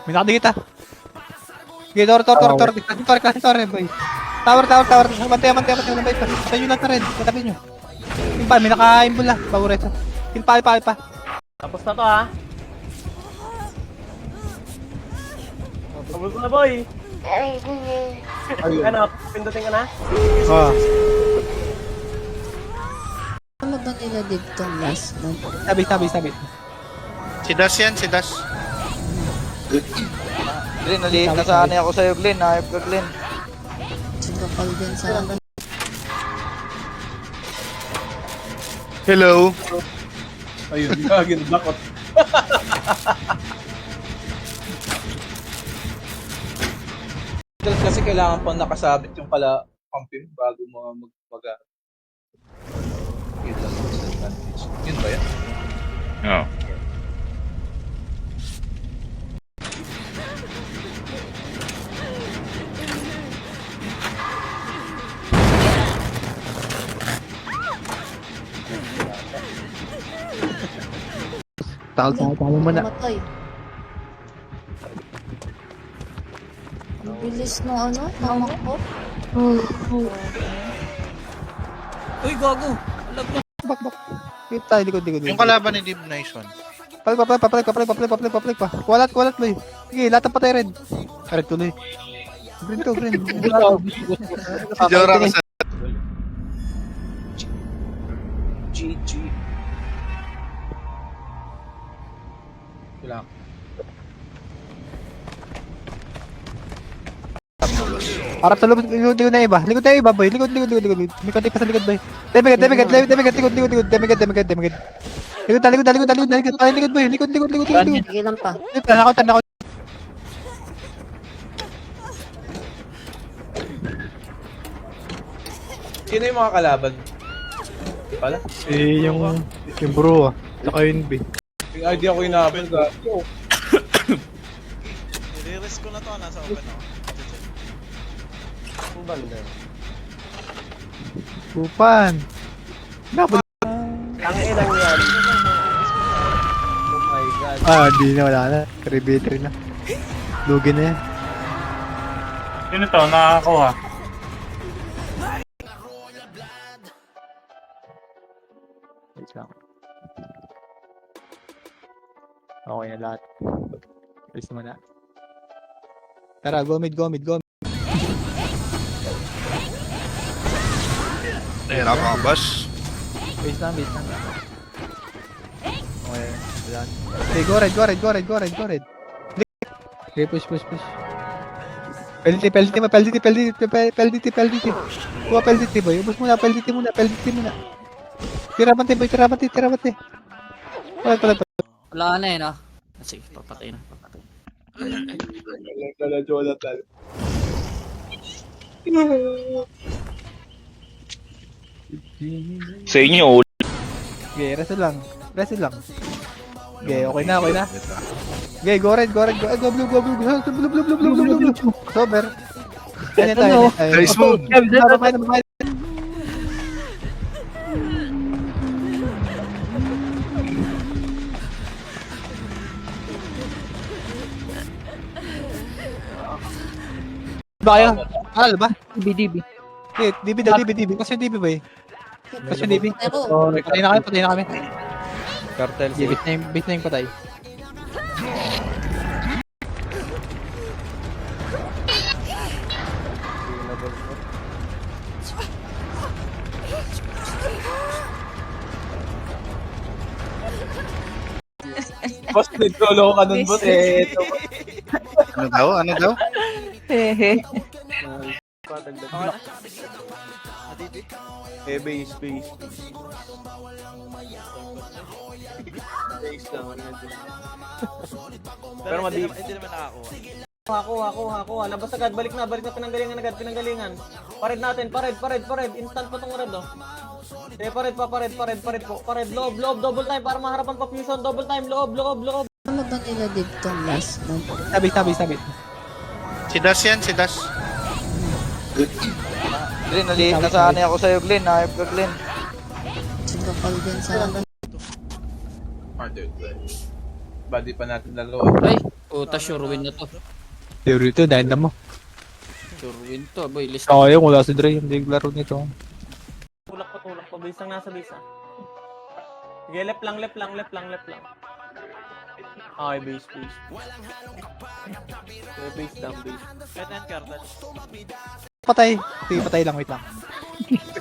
May nakadikit ah. Okay, tor, boy. Tower. Mantay, bay pa. Patay nyo lang na rin. Katabi nyo. Yung pa, may naka-imbula. Bago reto. Yung pa. Tapos na to ha. Tapos na boy. Ano, pindutin ka na? Oh. Ano ba nila dito last month? Sabi. Si Das yan, si Das. Glenn, nasanay ako sa'yo, Glenn. Ayop ka, Glenn. Sugapal din sa akin. Hello. Ayun, gagin, bakot. Kasi kailangan pang nakasabit yung pumping bago mo mag-maga. Yun lang yung disadvantage. Yun ba yan? Oo. Tawag mo na. Matay. Ang bilis no ano, namakot. Bak. Kita, likod. Yung kalaban ni Dim, nice one. Papalik pa. Kuwalat, boy. Sige, lahat ng patay red. Red tuloy. Green. Si Jora ka sa... GG. Kailangan. Harap sa loob, likod na iba. Likod na iba, boy. Likod. May konti pa sa likod, boy. Demigad. Likod. Likod, boy. Likod. Sige lang pa. Nako. Sino yung mga kalaban? Pala? Yung bro ah. Saka yun, B. Yung idea ko inaabot ka. I-risk ko na to, nasa open ako. Ang banda. Upan. Nabot. Ang ilang yan. Oh my god. Di na, wala na. Caribbean na. Lugi na yan. Sino to? Nakakakuha. Wait lang. Okay na lahat. Alis naman na. Tara, go mid. Nahirap ka, boss. Base lang. Okay, wala. Okay, go red. Okay, push. Penalty mo. Kuha penalty, boy. Ubus muna, penalty muna. Tirabante. Pala. Wala na eh, no? Sige, papatay na. Kala Jonathan. Sa inyo, Okay, rest lang. Okay, okay na. Okay, go red. Go blue. Sober. Tayo. Nice move. Babay. Ba kayo? Aral ba? DB. Okay, DB. Kasi DB ba eh? Kasi DB. Pero, Patay na kami. Cartel Okay, base na yung patay. Boss, nag-solo ka nun, boss. Ito. Ano daw? hehe. Base. Base lang. Pero hindi naman nakakuha. Ako. Labas agad, balik na pinanggalingan. Pared natin, pared. Instant pa tong red, oh. Pared po. Pared, loob, double time para maharapan pa fusion. Double time, loob. Ano ba nila dito last month? Sabi. Si Das yan, si Das. Glenn, nasanay ako sa'yo, Glenn. Ayop ka, Glenn. Sugapal din sa akin. Body pa natin laro. Ay, Puta, sure win na to. Theory ito, dahil mo. Sure win to, boy. List. Ako yung wala si Dre, hindi laro nito. Tulak pa. Base lang nasa base ah. Sige, left lang. Okay, base. Okay, base down, base. Red and Cartel. Patay. Sige, patay lang, wait lang.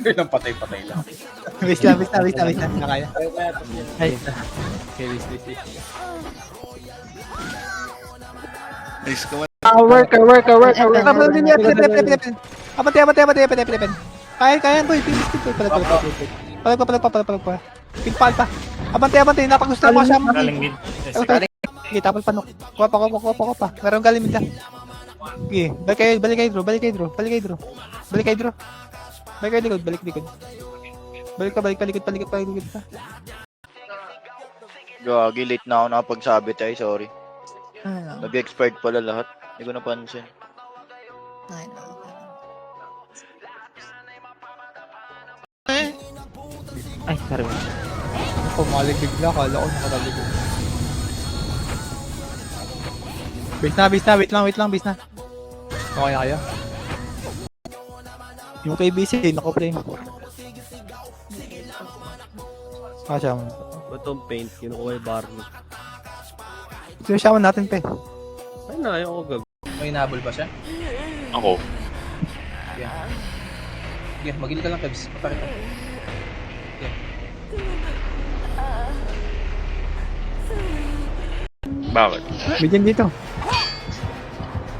Lang patay lang. Wait lang. Nakaya. Kaya tapos yun. Ay, okay, wait. Nice ka man. Work. Abante, Abante. Kaya, boy. Palag pa. Pinpal pa. Abante. Napagusto mo siya. Galing mid. Sige, tapos pa, no. Kuha pa. Meron galing mid lang. Sige, balik kayo, Drew. Balik likod. Balik pa. Gagi, late na ako nakapagsabi tayo, sorry. Nag-expired pala lahat. Hindi ko napansin. Ay, sorry. Ako, malig bigla. Kala ko nakataligod. Base na. Wait lang, base na. Okay na kayo? Yung kay BC, naka-flame. Siya mo. Itong paint, kinukuha yung barney. Siya mo natin, pe. Ay na, ayaw ko gag. May hinabol ba siya? Ako. Sige, magil ka lang, Kebs. Papakita. Bakit? Bigyan dito.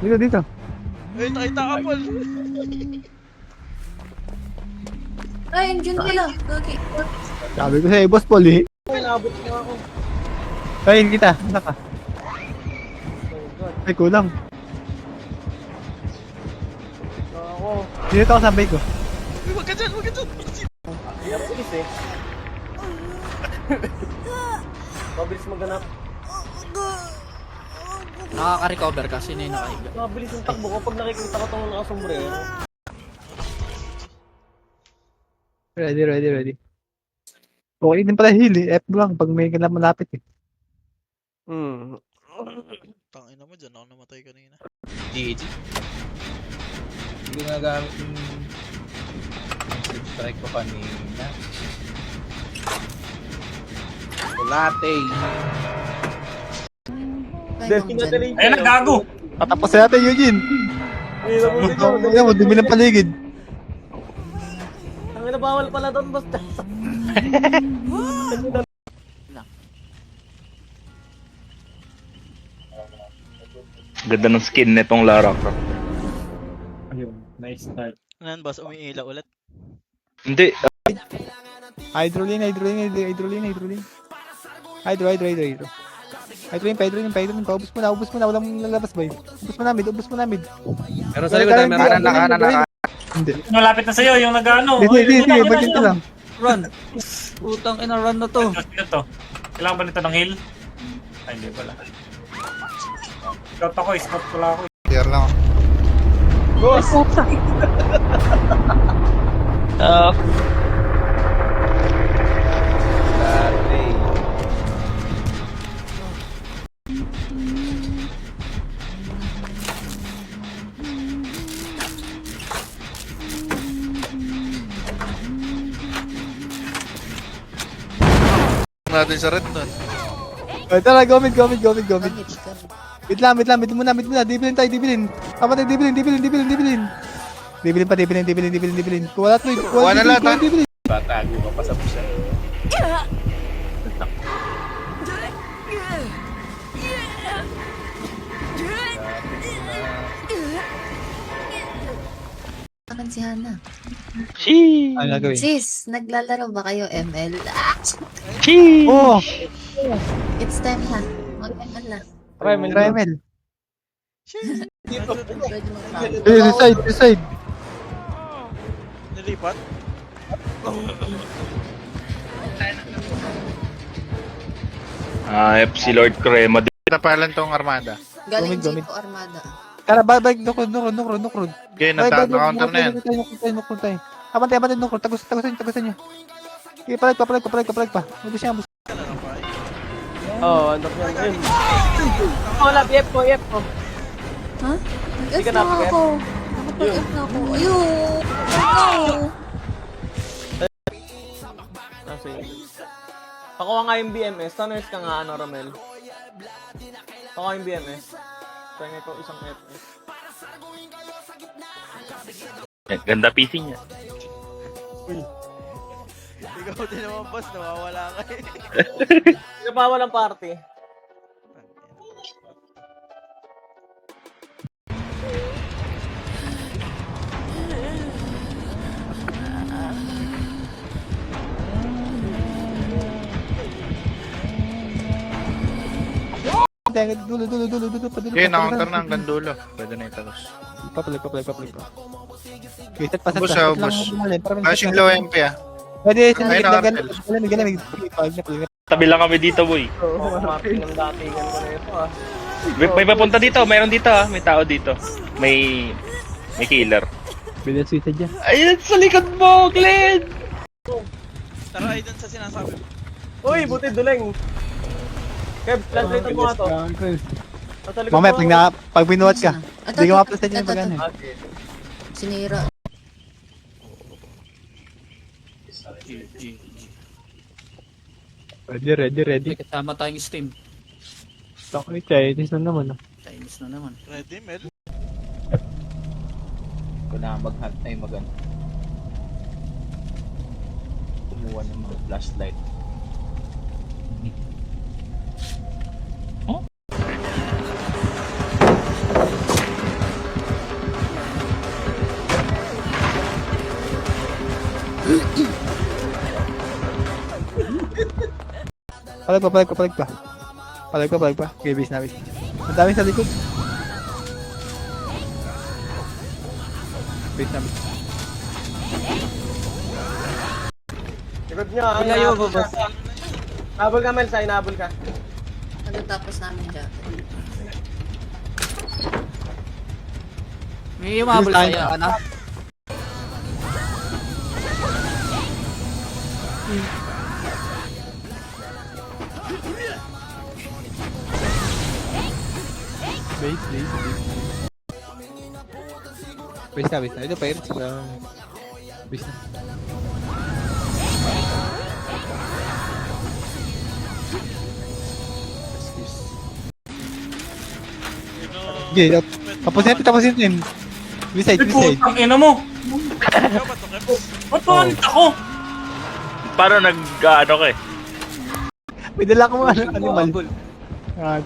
Dito. Ay, nakita ka, Paul. Ay, yun nila. Okay. Sabi ko sa'yo, boss Paul, eh. Ay, naabot na ako. Kain kita. Ano ka? Ay, kulang. Ako. Dito ako sabay ko. Uy, wag ka dyan. Ang bilis eh. Mabilis maghanap. Nakaka-recover ka. Sino yung nakahiga? Mabilis yung takbo ko pag nakikita ko itong nakasombrero. Ready. Okay din pala heal, eh. F lang pag may ganap malapit, eh. Tangina mo dyan, ako namatay kanina. GG. Hindi ko nagamit yung strike ko kanina. Kulate. Ayun, naggago. Tatapos na natin, Eugene. Ayan mo, dumi ng paligid. Ang ina, bawal pala doon, basta. Ganda ng skin nitong Lara Croft. Ayun, nice start. Ano yan, boss? Umiila ulit. Hindi. Hydroline. Hydroline. Ubus mo na. Walang lalabas, boy. Ubus mo na mid. Meron sa likod, meron. Naka. Hindi. Malapit na sa'yo, yung nag-ano. Hindi. Bagyan ko lang. Run. Putang ina, run na to. Sino to? Kailangan ba nito ng heal? Ay, hindi pala. Scout pala ako. Clear lang ako. Kulate. Natin sa red nun. Ay, tara, go mid. Gamit. Mid lang. Mid muna. Dibilin. Kapatid, dibilin. Dibilin. Kuha lahat, Lloyd. Kuha na lahat, ha? Dibilin. Batago ka pa sa pusa. Akan si Hana. Ano gagawin? Sis, naglalaro ba kayo ML? Oh! It's time ha. Mag-ML na. Remel. Pwede mo Decide. Nilipat? FC Lord Crema. Napalan tong armada. Galing Gumit. Jeep o Armada. Tara, balik. Nukrod. Okay, na-counter na yan. Nukrod tayo. Abante, nukrod. Tagusan nyo. Sige, palag pa. Hindi siya. Oo, andap yan. Ayun. Wala, F ko, F ko. Ha? Hindi Nag-F ka na napag-F? ako. Nakapag-F na ako. Ayun! No! Ah, sige. Pakuha nga yung BMS. Taners ka nga, ano, Romel. Pakuha yung BMS. Pwede ko isang FS. Ganda PC niya. Ikaw din naman, boss. Nawawala ka eh. Hindi pa walang party. Dulo. Okay, na-counter na hanggang dulo. Pwede na italos. Papalag pa. Okay, set pa. Ubus, Set ubus. lang, para may Flashing set low lang. MP ah. Pwede, Ay, naka-artel. galamig. Tabi lang kami dito, boy. Oo, Martin ng datingan ko na ito ah. May papunta dito. Mayroon dito, ah. May tao dito. May killer. Pwede suicide dyan. Ayun, sa likod mo, Glenn! Tara ay dun sa sinasabi mo. Uy, buti duleng. Kev, translate mo nga to. Nasa likod Mamaya, mo. pag binuhat ka, Ito, hindi ka ito, ma-plus na dyan ito, pag ano. ito. Okay. Sinira. Ready. Kasama tayong Steam. Okay, Chinese na naman. Chinese na naman. Ready, Mel? Kailangan mag-hunt ay mag-ano. Kumuha ng mga flashlight. Palag pa. Okay, base na. Ang dami sa likod. Base na. Likod niya. Ilayo, Inabol boss. ka. Inabol ka, Mel. Inabol ka. Pagkatapos namin dyan. May umabol Bilis tayo. sa'yo, ano? Base na. Ito, pirates. Base na. Okay, tapusin din. Beside. Putang ina mo! Ikaw ba ito, Kev? Ba't pangalit ako? Paano nag-ano ka eh? May dala ko mga animal.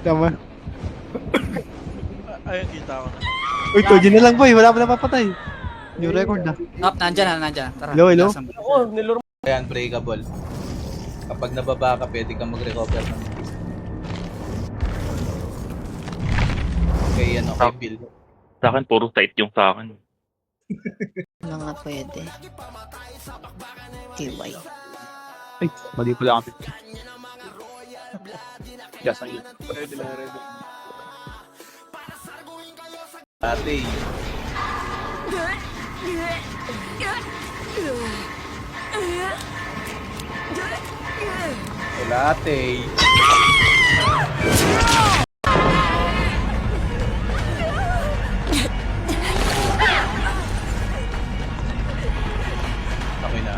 Tama. Ayun, kita ko na. Uy, Toji na lang boy, wala pa napapatay. New record na. Up, nandyan na. Tara. Hello. Lasang- Oo, niluro. Kaya unbreakable. Kapag nababa ka, pwede kang mag-recover ng kay ano, kay Bill. Sa akin, puro sight yung sa akin. Ano nga pwede. TY. Ay, mali pala kami. Just ayun. Ate, wala ate. Okay na.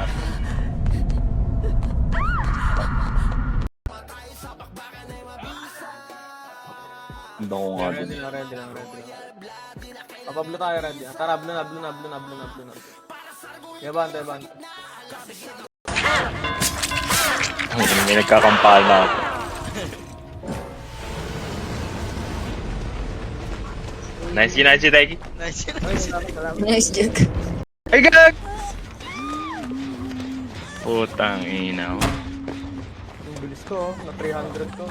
Hindi ko nga din. Ready lang. Papablo tayo, ready. Tara, blue na. Yaban. May nagkakampal na ako. Nice, Taiki. Nice. Nice joke. Ay, gag! Putang ina. Ang bilis ko, na 300 ko.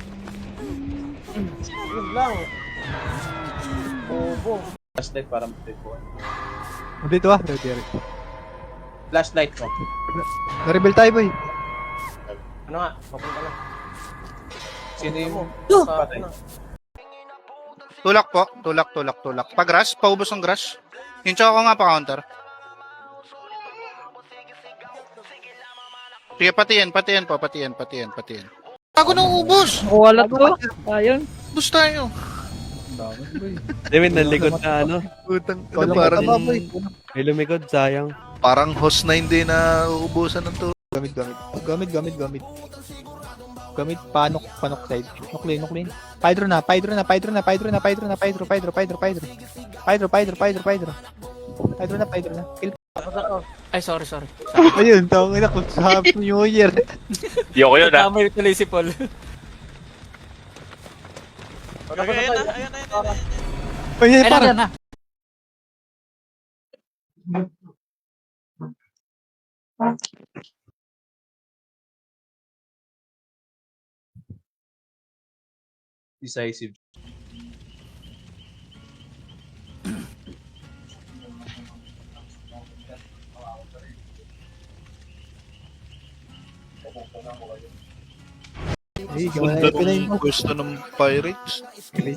Yun lang. Bobo. Flashlight para mag-recover. Dito ready. Flashlight mo. Na-rebel tayo boy. Ano nga, papunta na. Sino yung Patay. Tulak po. Tulak. Pag-rush, paubos ang rush. Yung tsaka ko nga pa-counter. Sige, patiyan po. Patiyan. Ako nang ubos! Wala to. Ayun. Ubos tayo! David, nalikod na ano. Putang, Wala parang, ka baboy. May lumikod, sayang. parang host na hindi na uubusan ng to. Gamit. Gamit, panok side. Nuklin. Pydro na. Pydro na. Kill. Ay, sorry. Ayun, tawag na ko sa Happy New Year. Di ako yun ah. Tama yung tuloy si Paul. Ayan na, ayan. Ayun, Ay, para. nandiyan na. Decisive. Ay, gawa na pinayin mo. Gusto ng Pirates. Wait.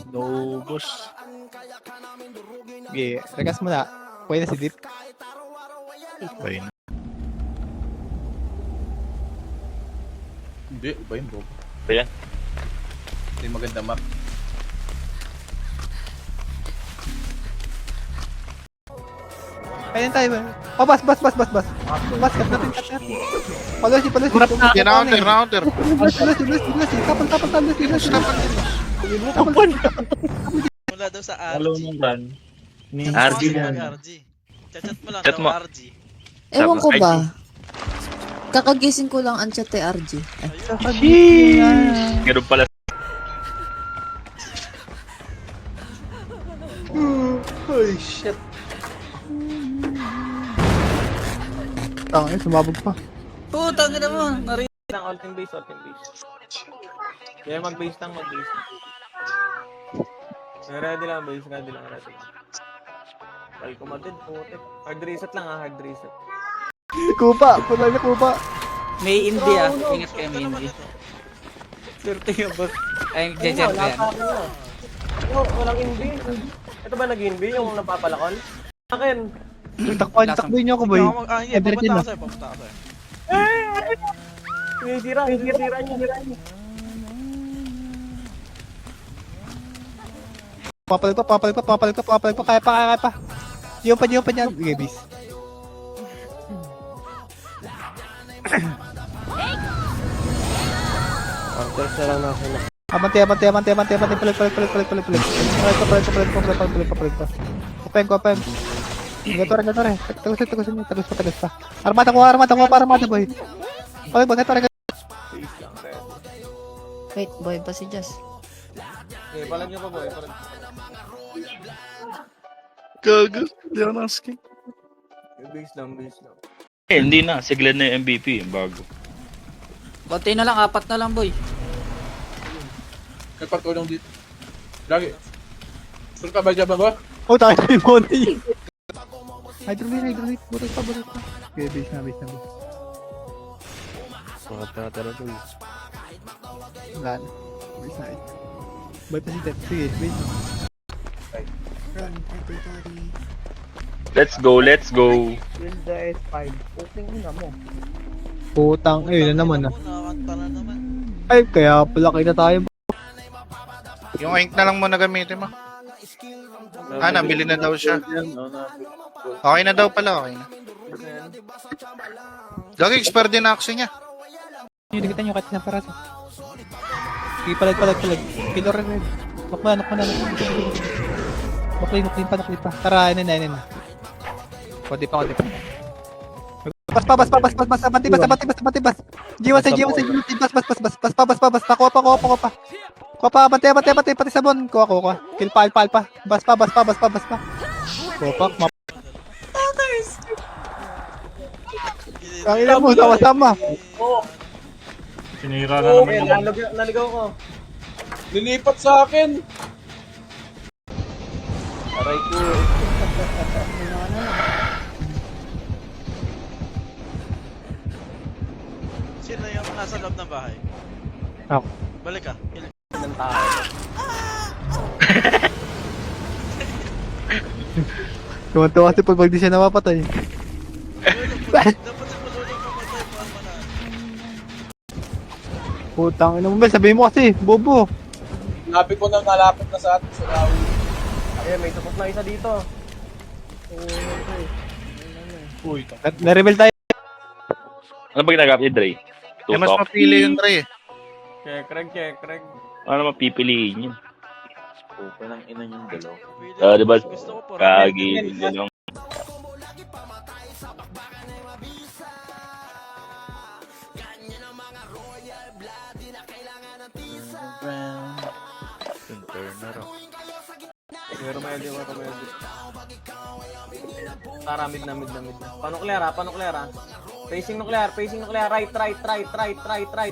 No, boss. Okay, rekas mo na. Pwede na si Deep. Fine. Hindi, iba yun, bro. Ayan. Hindi maganda map. Kaya tayo ba? Oh, bas. Bas, cut natin. Follow si. Counter. Kapal. Mula daw sa Follow RG. mong gun. Ni RG Kasi yan. RG. Chat mo lang Chat daw mo. RG. Ewan ko Tapos, ba? Kakagising ko lang ang chat kay RG. Ganun pala. Holy shit. Tangin, sumabog pa. Putang ina mo. Nari. Ulting base. Kaya mag-base lang. Ready lang. Ay, kumatid. Hard reset lang hard reset. Kupa. Punay na kupa. May Indi ah. Ingat kayo may Indi. Swerte yung boss. Ay, jejen ko yan. Walang inbi. Ito ba nag-inbi yung napapalakon? Akin. Takbo niyo ako, boy. Hindi, Everything pupunta ako sa'yo. Sinisira niyo. Papalag pa. Kaya pa. Diyan pa niyan. Okay, bis. Abante. Palag pa. Kopeng. Gator. Tagus pa. Armada ko, boy. Palag ba, gator. Wait, boy pa si Jess. Okay, palag niyo pa boy. Gago. Hindi ako nakasking. Base lang. Eh, hindi na. Sigla na yung MVP. Yung bago. Konti na lang, 4 na lang boy. May patulong dito. Lagi. Saan ka ba dyan ba? Oh, tayo yung money. Hydraulic. Butot pa. Okay, base na. Tara doon. Wala na. Base na. Boy pa si Ted. Sige, base. Let's go. Putang, ayun na naman Nakakanta na naman. Ay, kaya pala kayo na tayo. Yung ink na lang muna gamitin mo. Nabili na daw siya. Okay na daw pala, okay na. Gagi, expert din na action niya. Yung dikitan nyo kahit na para sa. Sige, palag. Kilo red. Knock mo na. Nuklin pa. Tara, inin na. Konti pa. Bas. Jiwa sa. Bas. Nakuha pa. Kuha pa, bante, pati sabon. Kuha. Kill pa. Bas pa. Kuha pa, ang ina mo, sama-sama. Sinira na naman yung... Naligaw ko. Lilipat sa akin! Aray ko. Sino yung nasa loob ng bahay? Ako. Balik ka. Ng tao. Tuwan-tuwa kasi pag di siya napapatay. Dapat Putang ina mo, Bel. Sabihin mo kasi, bobo. Lapit ko na nalapit na sa atin sa Nawi. Ayun, may tapos na isa dito. Uy, Na-reveal tayo. Ano ba ginagawa ni Dre? Eh, mas Tutok? mapili yung Dre eh. Check, Craig. Ano mapipiliin yun? Pili. Di ba? Gusto ko po. Kagi, gano'n. Pero medyo. Tara, mid na. Panuklear ha. Facing nuclear. Right.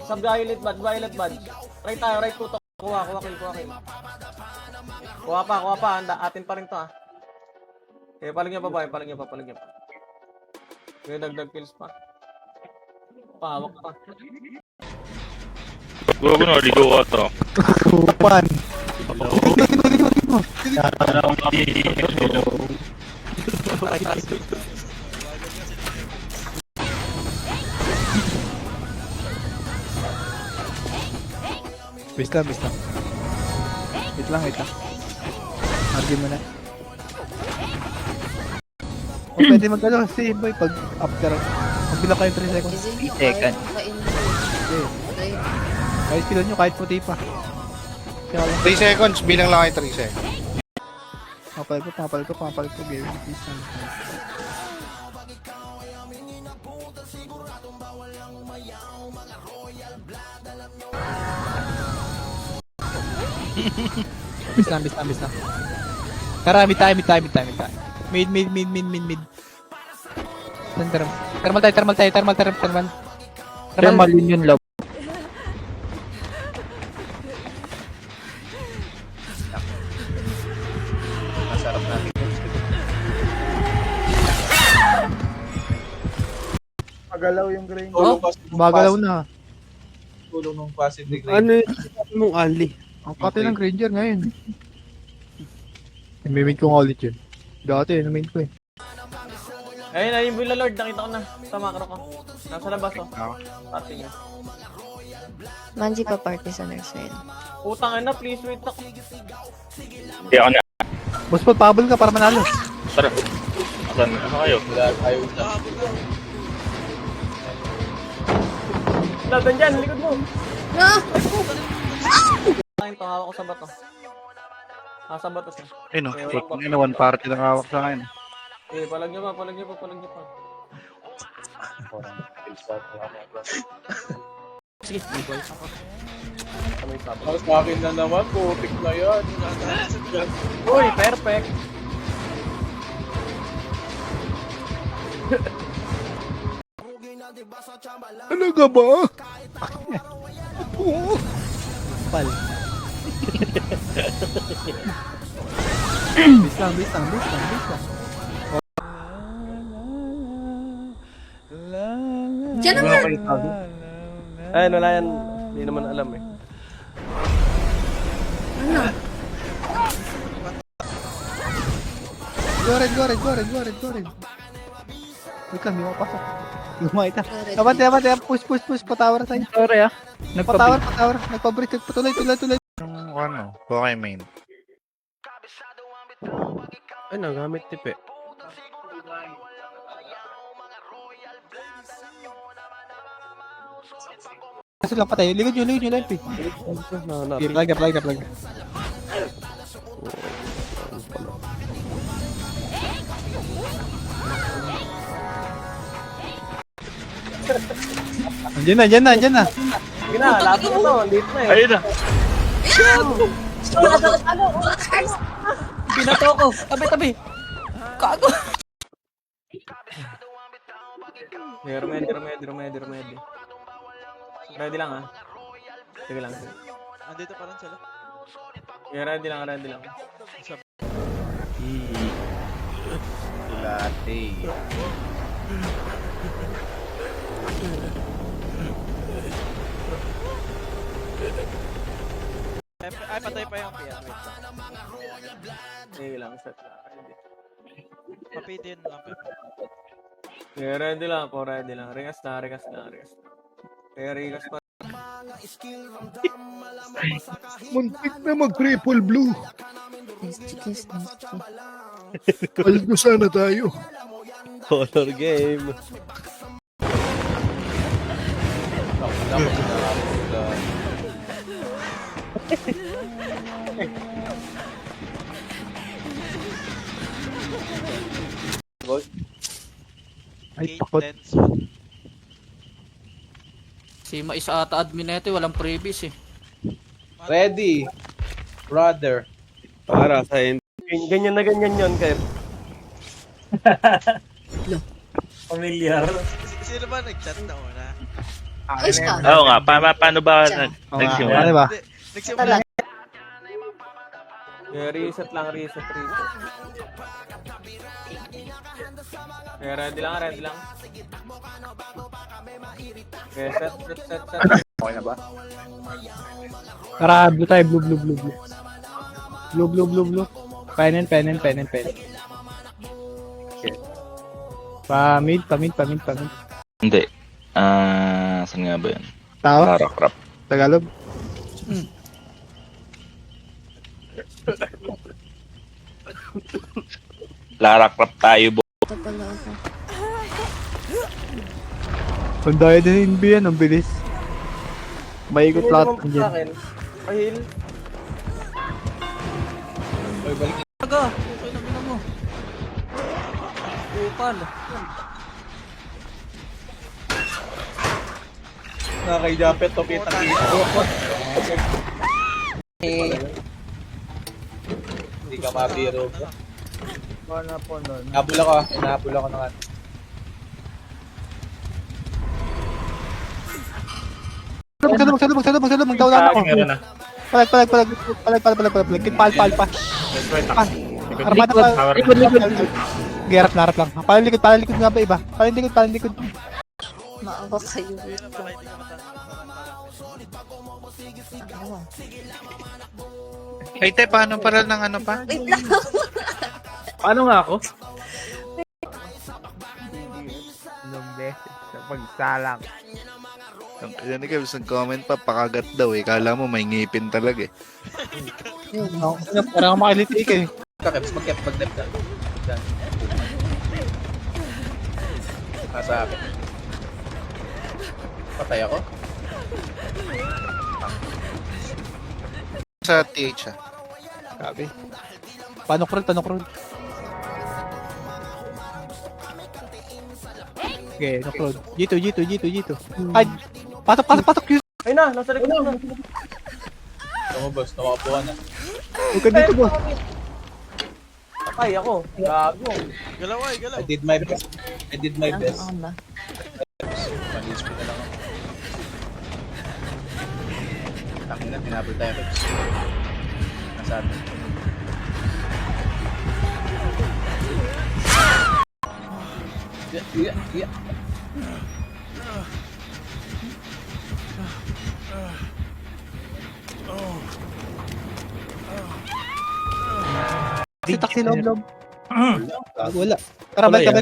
Sa violet badge. Right tayo, right tutok. Kuha kill. Kuha pa. Atin pa rin to ha. Okay, palag niya pa. Okay, dagdag kills pa. Pahawak pa. Huwag ko na, ligo ka to. Upan. Wait lang. Wait lang. Argue mo na. O pwede mag-ano si boy pag after. Magbilang kayo 3 seconds. Kasi nyo, Second. kain. Kahit sila nyo, kahit puti pa. Kaya lang. 3 seconds, bilang lang kayo 3 seconds. Pumapal ko. Game. Please lang. Bis lang. Tara, mid tayo. Mid. Thermal. Thermal yun love. masarap natin. Magalaw yung grain. Magalaw na. Tulong ng passive ni Greg. Ano yung mong ali? Ang pati ng Granger ngayon. Nami-main ko nga ulit yun. Dati, nami-main ko eh. Ayun, yung Lord, nakita ko na. Sa macro ko. Nasa labas oh. Party niya. Manji pa party sa nursery. Utang na, please wait ako. Hindi ako na. Boss Paul, pahabol ka para manalo. Tara. Asan kayo? Wala tayo na. Laban dyan, likod mo. Ah! Ayun, hawak ko sa bato. Sa bato siya. Eh no, one party lang hawak sa akin. Eh, palag niyo pa. Sige, boy. Tapos sa akin na naman, putik na yan. Uy, perfect. Ano ka ba? Pal. Bis lang. Diyan naman! Ayun, wala yan. Hindi naman alam eh. Ano? Go red. Wait lang, hindi makapasok. Lumakita. Abante. Push. Patower tayo. Sorry ah. Patower. Nagpabreak. Patuloy. Yung ano, okay main. Ay, nagamit tip eh. Kasi lang patay. Ligod nyo, LP. Plug. Andiyan na. Sige na, lapit na to. Late na eh. Ayun na. Binato ko. Tabi. Kago. Remedy. Ready lang ah. Sige lang. Andito pa rin sila. Yeah, ready lang. Ay, patay pa yung piyan. Wait lang. Sige lang, set lang. Ready. Papitin lang. Yeah, ready lang. Ringas na. Regas pa. Muntik na mag-triple blue. Kiss. Paldo sana tayo. Color game. Wala ko sinakapag. Gold. Ay, Gate pakot. lens. Si Mais ata admin na ito, walang previous eh. Ready. Brother. Para sa ganyan na ganyan yun, Kev. Familiar. Sino ba nag-chat na una? Ay, siya. Oo nga, paano ba Oo nga, nagsimula? ano ba? Nagsimula. Reset lang, reset. Okay, ready lang. Okay, set. Okay na ba? Tara, blue tayo, blue. Blue. Penen. Pamid. Hindi. Saan nga ba yun? Tao, Lara Crop. Tagalog. Lara Crop tayo, Ito pala ako. Ang daya din yung NB yan, ang bilis. Maikot lahat ng dyan. akin. Pahil. Oy, balik. Taga, okay na gina mo. Upal. Nakakay-japet to kita dito. Hindi ka mabiro. Nabula ko. Nabula ko na. Magsalubog, magdawlan ako. Meron na. Palag. Pal pa. Wait lang. Armada pa. Tower. Gerap na harap lang. Palang likod nga ba iba? Palang likod. Maawa kayo. Ano? Ay, te, paano pala ng ano pa? Wait lang. Paano nga ako? Pagsalang. Yan ni Kevs, nag-comment pa, pakagat daw eh. Kala mo may ngipin talaga eh. Parang makilitik eh. Kakeps, mag-dep ka. Diyan. Nasa akin. Patay ako? Sa TH ah. Grabe. Panok roll. Okay, knock roll. G2. Ay, patok. Ayun na, nasa likod na. Tumabos, nakapuha na. Huwag ka dito, boss. Patay ako. Gago. Galaw ay, galaw. I did my best. Ako na. Malis ko na lang ako. Takin na, tinapil tayo. Reps. Nasa atin. Yeah. Taksi loob. Wala. Tara, balik.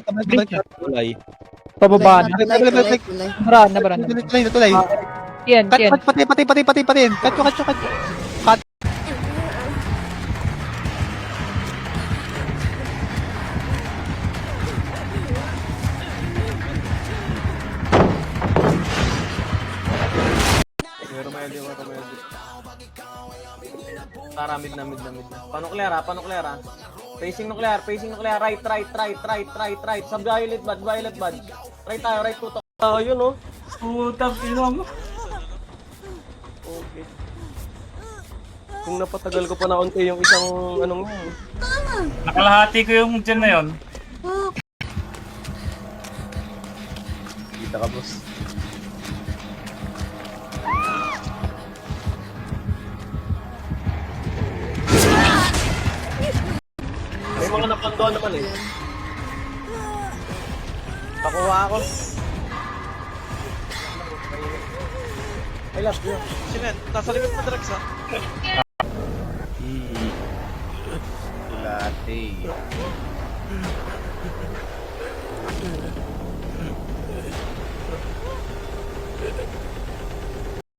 Pababa na. Balik. Kulay. Nabaran. Tulay. Pati. Cut. Tara, mid na. Paano clear. Facing nuclear. Right. Sa violet bad. Right tayo, right tutok. Yun oh. Putang ina mo. Okay. Kung napatagal ko pa na unti yung isang anong yun. Nakalahati ko yung dyan na yun. Kita ka, boss. May mga napandoan naman eh. Pakuha ako. I love you. Sino yan? Nasa likod na drugs ha? Latte.